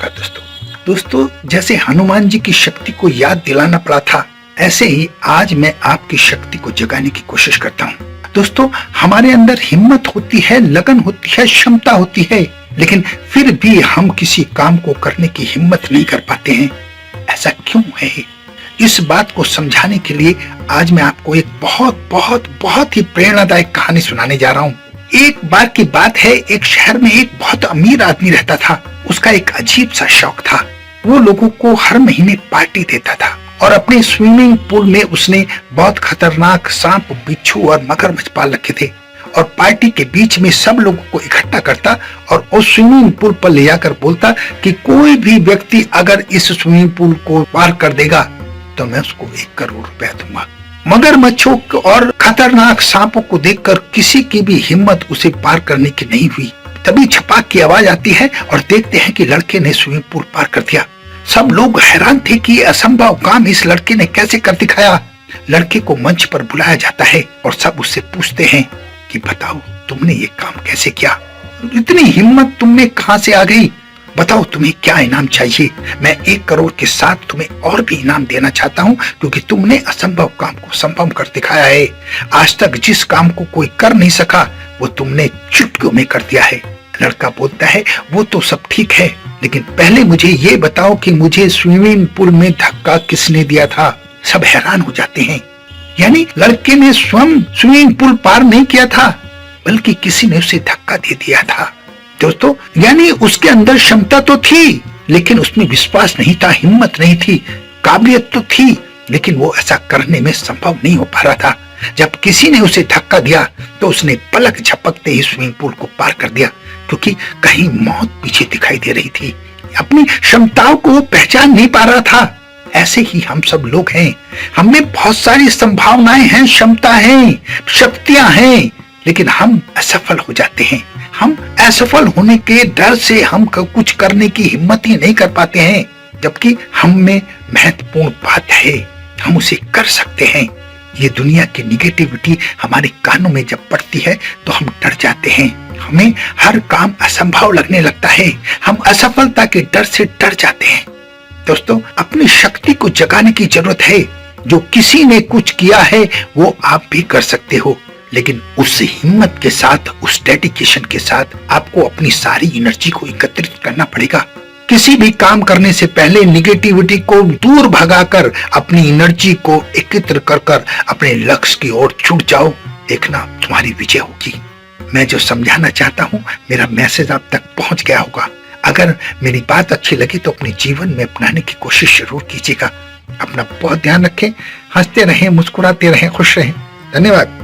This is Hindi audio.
नमस्कार दोस्तों, जैसे हनुमान जी की शक्ति को याद दिलाना पड़ा था, ऐसे ही आज मैं आपकी शक्ति को जगाने की कोशिश करता हूँ। दोस्तों, हमारे अंदर हिम्मत होती है, लगन होती है, क्षमता होती है, लेकिन फिर भी हम किसी काम को करने की हिम्मत नहीं कर पाते हैं। ऐसा क्यों है? इस बात को समझाने के लिए आज मैं आपको एक बहुत ही प्रेरणादायक कहानी सुनाने जा रहा हूँ। एक बार की बात है, एक शहर में एक बहुत अमीर आदमी रहता था। उसका एक अजीब सा शौक था। वो लोगों को हर महीने पार्टी देता था और अपने स्विमिंग पूल में उसने बहुत खतरनाक सांप, बिच्छू और मगरमच्छ पाल रखे थे। और पार्टी के बीच में सब लोगों को इकट्ठा करता और उस स्विमिंग पूल पर ले जाकर बोलता कि कोई भी व्यक्ति अगर इस स्विमिंग पूल को पार कर देगा तो मैं उसको 1 करोड़ रुपया दूंगा। मगरमच्छों और खतरनाक सांपों को देखकर किसी की भी हिम्मत उसे पार करने की नहीं हुई। तभी छपाक की आवाज आती है और देखते हैं कि लड़के ने स्विमिंग पूल पार कर दिया। सब लोग हैरान थे कि ये असंभव काम इस लड़के ने कैसे कर दिखाया। लड़के को मंच पर बुलाया जाता है और सब उससे पूछते हैं कि बताओ तुमने ये काम कैसे किया, इतनी हिम्मत तुमने कहां से आ गई, बताओ तुम्हें क्या इनाम चाहिए। मैं 1 करोड़ के साथ तुम्हें और भी इनाम देना चाहता हूँ, क्योंकि तुमने असंभव काम को संभव कर दिखाया है। आज तक जिस काम को कोई कर नहीं सका वो तुमने चुटकियों में कर दिया है। लड़का बोलता है वो तो सब ठीक है, लेकिन पहले मुझे ये बताओ कि मुझे स्विमिंग पूल में धक्का किसने दिया था। सब हैरान हो जाते हैं। यानी लड़के ने स्वयं स्विमिंग पूल पार नहीं किया था, बल्कि किसी ने उसे धक्का दे दिया था। दोस्तों, यानी उसके अंदर क्षमता तो थी, लेकिन उसमें विश्वास नहीं था, हिम्मत नहीं थी, काबिलियत तो थी, लेकिन वो ऐसा करने में संभव नहीं हो पा रहा था। जब किसी ने उसे धक्का दिया तो उसने पलक झपकते ही स्विमिंग पूल को पार कर दिया, क्योंकि कहीं मौत पीछे दिखाई दे रही थी। अपनी क्षमताओं को पहचान नहीं पा रहा था। ऐसे ही हम सब लोग हैं। हमें बहुत सारी संभावनाएं हैं, क्षमता है, शक्तियां हैं, लेकिन हम असफल हो जाते हैं। हम असफल होने के डर से हम कुछ करने की हिम्मत ही नहीं कर पाते हैं, जबकि हम में महत्वपूर्ण बात है, हम उसे कर सकते हैं। ये दुनिया की निगेटिविटी हमारे कानों में जब पड़ती है तो हम डर जाते हैं। हमें हर काम असंभव लगने लगता है। हम असफलता के डर से डर जाते हैं। दोस्तों, अपनी शक्ति को जगाने की जरूरत है। जो किसी ने कुछ किया है वो आप भी कर सकते हो, लेकिन उस हिम्मत के साथ, उस डेडिकेशन के साथ आपको अपनी सारी एनर्जी को एकत्रित करना पड़ेगा। किसी भी काम करने से पहले निगेटिविटी को दूर भगाकर अपनी एनर्जी को एकत्र कर अपने लक्ष्य की ओर छुट जाओ। देखना तुम्हारी विजय होगी। मैं जो समझाना चाहता हूँ, मेरा मैसेज आप तक पहुंच गया होगा। अगर मेरी बात अच्छी लगी तो अपने जीवन में अपनाने की कोशिश जरूर कीजिएगा। अपना बहुत ध्यान रखें, हंसते रहें, मुस्कुराते रहें, खुश रहें। धन्यवाद।